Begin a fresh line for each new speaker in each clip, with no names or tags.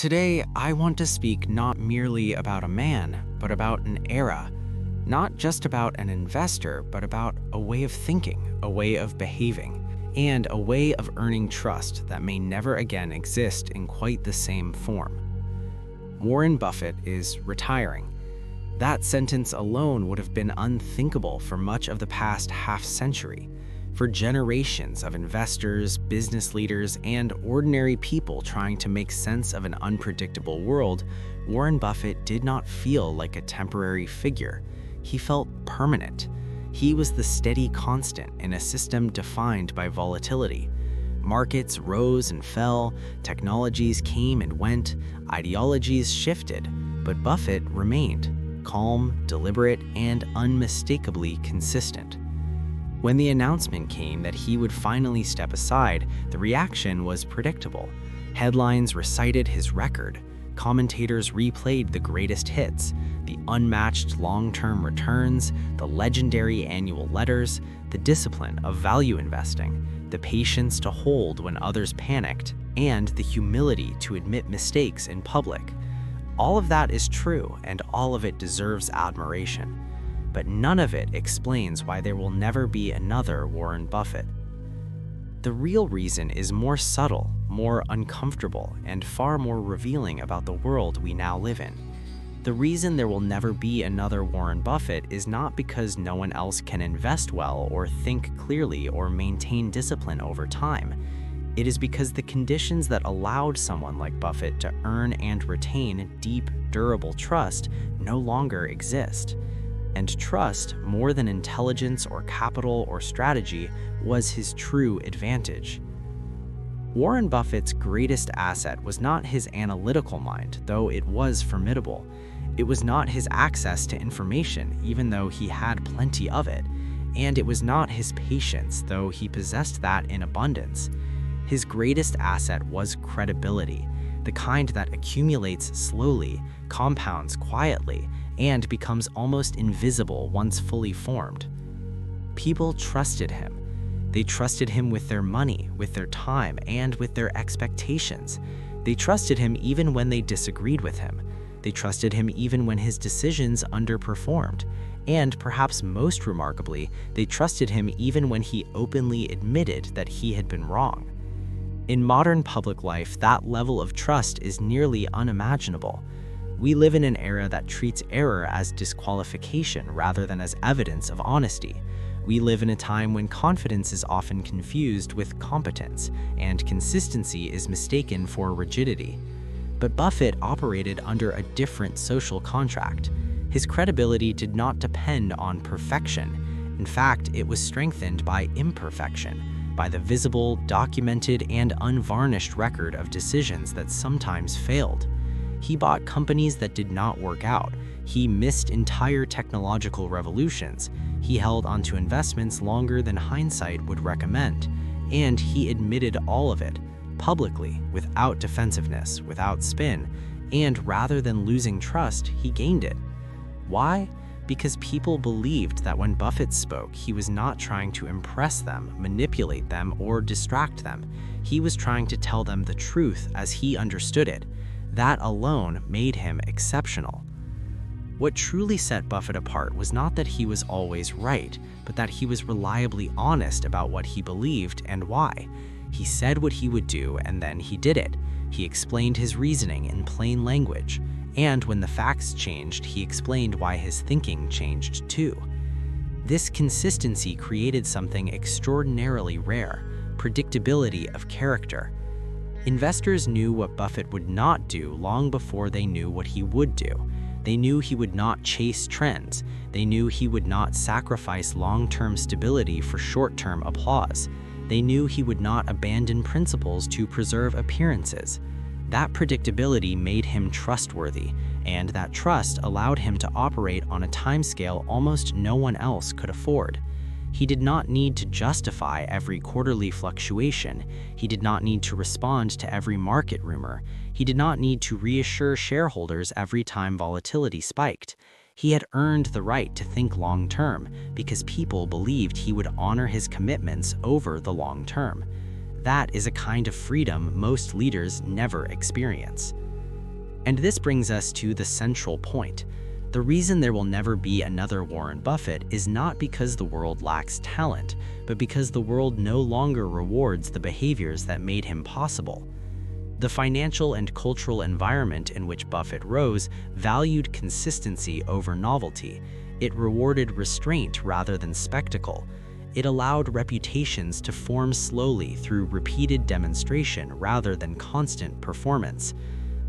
Today, I want to speak not merely about a man, but about an era. Not just about an investor, but about a way of thinking, a way of behaving, and a way of earning trust that may never again exist in quite the same form. Warren Buffett is retiring. That sentence alone would have been unthinkable for much of the past half-century. For generations of investors, business leaders, and ordinary people trying to make sense of an unpredictable world, Warren Buffett did not feel like a temporary figure. He felt permanent. He was the steady constant in a system defined by volatility. Markets rose and fell, technologies came and went, ideologies shifted, but Buffett remained calm, deliberate, and unmistakably consistent. When the announcement came that he would finally step aside, the reaction was predictable. Headlines recited his record. Commentators replayed the greatest hits, the unmatched long-term returns, the legendary annual letters, the discipline of value investing, the patience to hold when others panicked, and the humility to admit mistakes in public. All of that is true, and all of it deserves admiration. But none of it explains why there will never be another Warren Buffett. The real reason is more subtle, more uncomfortable, and far more revealing about the world we now live in. The reason there will never be another Warren Buffett is not because no one else can invest well or think clearly or maintain discipline over time. It is because the conditions that allowed someone like Buffett to earn and retain deep, durable trust no longer exist. And trust, more than intelligence or capital or strategy, was his true advantage. Warren Buffett's greatest asset was not his analytical mind, though it was formidable. It was not his access to information, even though he had plenty of it. And it was not his patience, though he possessed that in abundance. His greatest asset was credibility, the kind that accumulates slowly, compounds quietly, and becomes almost invisible once fully formed. People trusted him. They trusted him with their money, with their time, and with their expectations. They trusted him even when they disagreed with him. They trusted him even when his decisions underperformed. And perhaps most remarkably, they trusted him even when he openly admitted that he had been wrong. In modern public life, that level of trust is nearly unimaginable. We live in an era that treats error as disqualification rather than as evidence of honesty. We live in a time when confidence is often confused with competence, and consistency is mistaken for rigidity. But Buffett operated under a different social contract. His credibility did not depend on perfection. In fact, it was strengthened by imperfection, by the visible, documented, and unvarnished record of decisions that sometimes failed. He bought companies that did not work out. He missed entire technological revolutions. He held onto investments longer than hindsight would recommend. And he admitted all of it, publicly, without defensiveness, without spin. And rather than losing trust, he gained it. Why? Because people believed that when Buffett spoke, he was not trying to impress them, manipulate them, or distract them. He was trying to tell them the truth as he understood it. That alone made him exceptional. What truly set Buffett apart was not that he was always right, but that he was reliably honest about what he believed and why. He said what he would do, and then he did it. He explained his reasoning in plain language. And when the facts changed, he explained why his thinking changed too. This consistency created something extraordinarily rare: predictability of character. Investors knew what Buffett would not do long before they knew what he would do. They knew he would not chase trends. They knew he would not sacrifice long-term stability for short-term applause. They knew he would not abandon principles to preserve appearances. That predictability made him trustworthy, and that trust allowed him to operate on a timescale almost no one else could afford. He did not need to justify every quarterly fluctuation. He did not need to respond to every market rumor. He did not need to reassure shareholders every time volatility spiked. He had earned the right to think long-term because people believed he would honor his commitments over the long term. That is a kind of freedom most leaders never experience. And this brings us to the central point. The reason there will never be another Warren Buffett is not because the world lacks talent, but because the world no longer rewards the behaviors that made him possible. The financial and cultural environment in which Buffett rose valued consistency over novelty. It rewarded restraint rather than spectacle. It allowed reputations to form slowly through repeated demonstration rather than constant performance.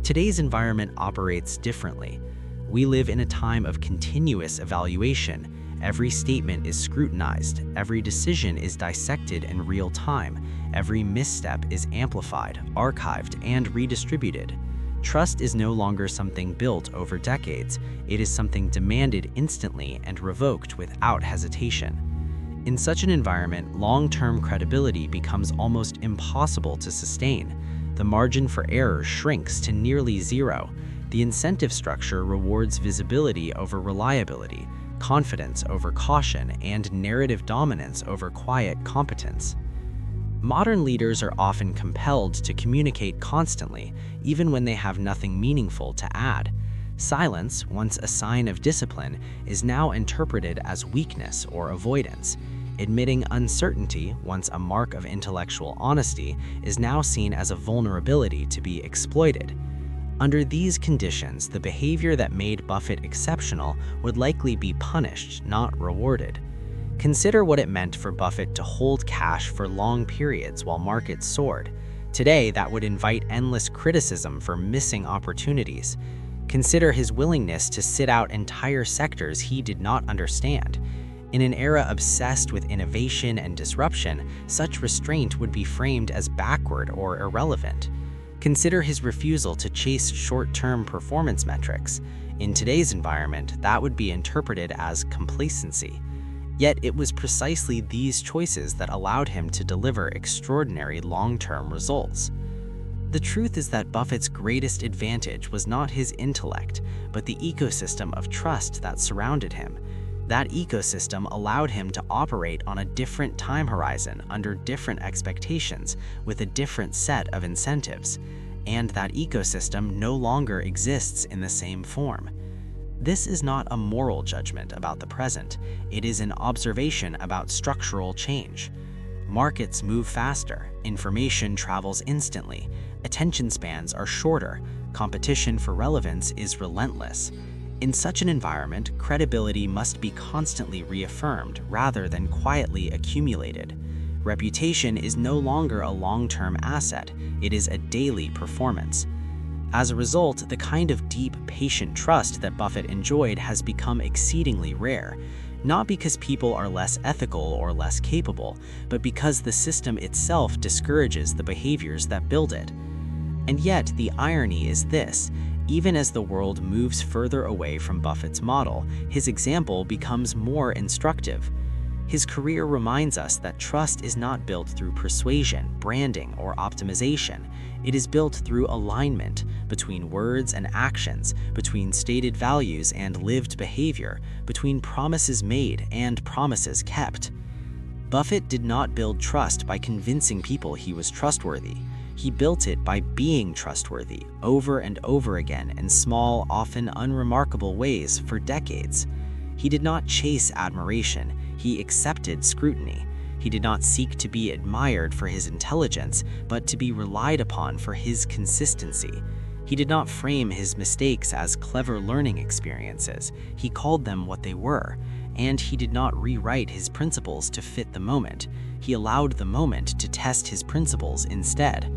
Today's environment operates differently. We live in a time of continuous evaluation. Every statement is scrutinized, every decision is dissected in real time, every misstep is amplified, archived, and redistributed. Trust is no longer something built over decades, it is something demanded instantly and revoked without hesitation. In such an environment, long-term credibility becomes almost impossible to sustain. The margin for error shrinks to nearly zero. The incentive structure rewards visibility over reliability, confidence over caution, and narrative dominance over quiet competence. Modern leaders are often compelled to communicate constantly, even when they have nothing meaningful to add. Silence, once a sign of discipline, is now interpreted as weakness or avoidance. Admitting uncertainty, once a mark of intellectual honesty, is now seen as a vulnerability to be exploited. Under these conditions, the behavior that made Buffett exceptional would likely be punished, not rewarded. Consider what it meant for Buffett to hold cash for long periods while markets soared. Today, that would invite endless criticism for missing opportunities. Consider his willingness to sit out entire sectors he did not understand. In an era obsessed with innovation and disruption, such restraint would be framed as backward or irrelevant. Consider his refusal to chase short-term performance metrics. In today's environment, that would be interpreted as complacency. Yet it was precisely these choices that allowed him to deliver extraordinary long-term results. The truth is that Buffett's greatest advantage was not his intellect, but the ecosystem of trust that surrounded him. That ecosystem allowed him to operate on a different time horizon under different expectations with a different set of incentives. And that ecosystem no longer exists in the same form. This is not a moral judgment about the present, it is an observation about structural change. Markets move faster, information travels instantly, attention spans are shorter, competition for relevance is relentless. In such an environment, credibility must be constantly reaffirmed rather than quietly accumulated. Reputation is no longer a long-term asset, it is a daily performance. As a result, the kind of deep, patient trust that Buffett enjoyed has become exceedingly rare, not because people are less ethical or less capable, but because the system itself discourages the behaviors that build it. And yet, the irony is this: even as the world moves further away from Buffett's model, his example becomes more instructive. His career reminds us that trust is not built through persuasion, branding, or optimization. It is built through alignment between words and actions, between stated values and lived behavior, between promises made and promises kept. Buffett did not build trust by convincing people he was trustworthy. He built it by being trustworthy over and over again in small, often unremarkable ways for decades. He did not chase admiration, he accepted scrutiny. He did not seek to be admired for his intelligence, but to be relied upon for his consistency. He did not frame his mistakes as clever learning experiences, he called them what they were. And he did not rewrite his principles to fit the moment, he allowed the moment to test his principles instead.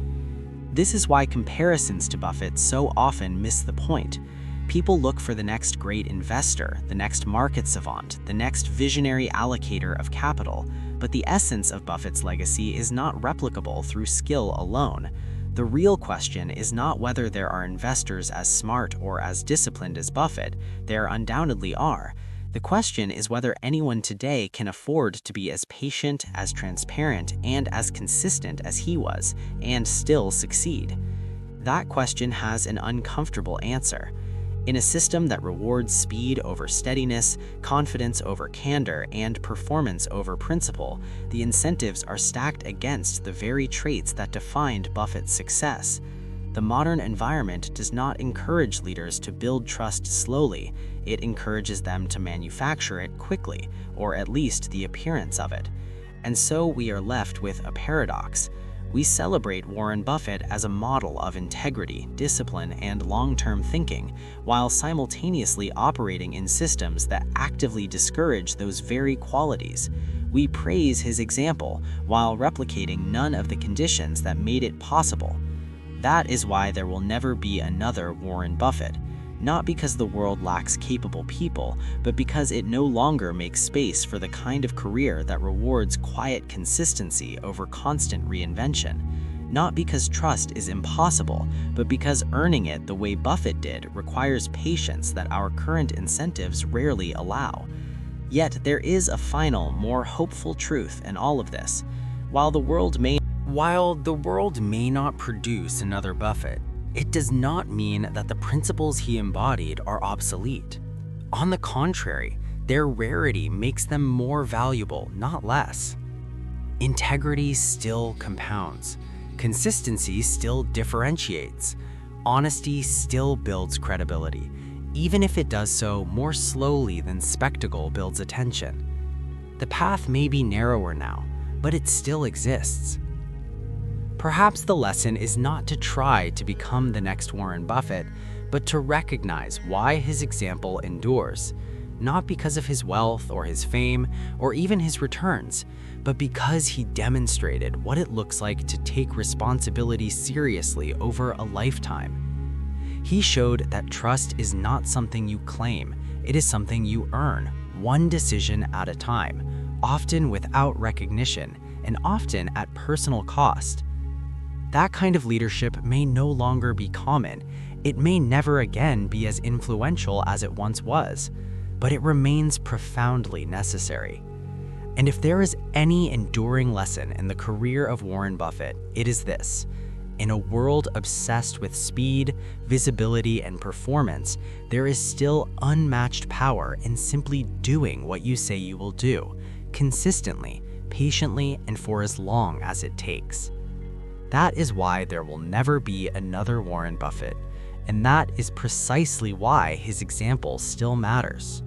This is why comparisons to Buffett so often miss the point. People look for the next great investor, the next market savant, the next visionary allocator of capital, but the essence of Buffett's legacy is not replicable through skill alone. The real question is not whether there are investors as smart or as disciplined as Buffett. There undoubtedly are. The question is whether anyone today can afford to be as patient, as transparent, and as consistent as he was, and still succeed. That question has an uncomfortable answer. In a system that rewards speed over steadiness, confidence over candor, and performance over principle, the incentives are stacked against the very traits that defined Buffett's success. The modern environment does not encourage leaders to build trust slowly. It encourages them to manufacture it quickly, or at least the appearance of it. And so we are left with a paradox. We celebrate Warren Buffett as a model of integrity, discipline, and long-term thinking, while simultaneously operating in systems that actively discourage those very qualities. We praise his example while replicating none of the conditions that made it possible. That is why there will never be another Warren Buffett. Not because the world lacks capable people, but because it no longer makes space for the kind of career that rewards quiet consistency over constant reinvention. Not because trust is impossible, but because earning it the way Buffett did requires patience that our current incentives rarely allow. Yet there is a final, more hopeful truth in all of this. While the world may not produce another Buffett, it does not mean that the principles he embodied are obsolete. On the contrary, their rarity makes them more valuable, not less. Integrity still compounds. Consistency still differentiates. Honesty still builds credibility, even if it does so more slowly than spectacle builds attention. The path may be narrower now, but it still exists. Perhaps the lesson is not to try to become the next Warren Buffett, but to recognize why his example endures, not because of his wealth or his fame or even his returns, but because he demonstrated what it looks like to take responsibility seriously over a lifetime. He showed that trust is not something you claim, it is something you earn, one decision at a time, often without recognition and often at personal cost. That kind of leadership may no longer be common. It may never again be as influential as it once was, but it remains profoundly necessary. And if there is any enduring lesson in the career of Warren Buffett, it is this. In a world obsessed with speed, visibility, and performance, there is still unmatched power in simply doing what you say you will do, consistently, patiently, and for as long as it takes. That is why there will never be another Warren Buffett, and that is precisely why his example still matters.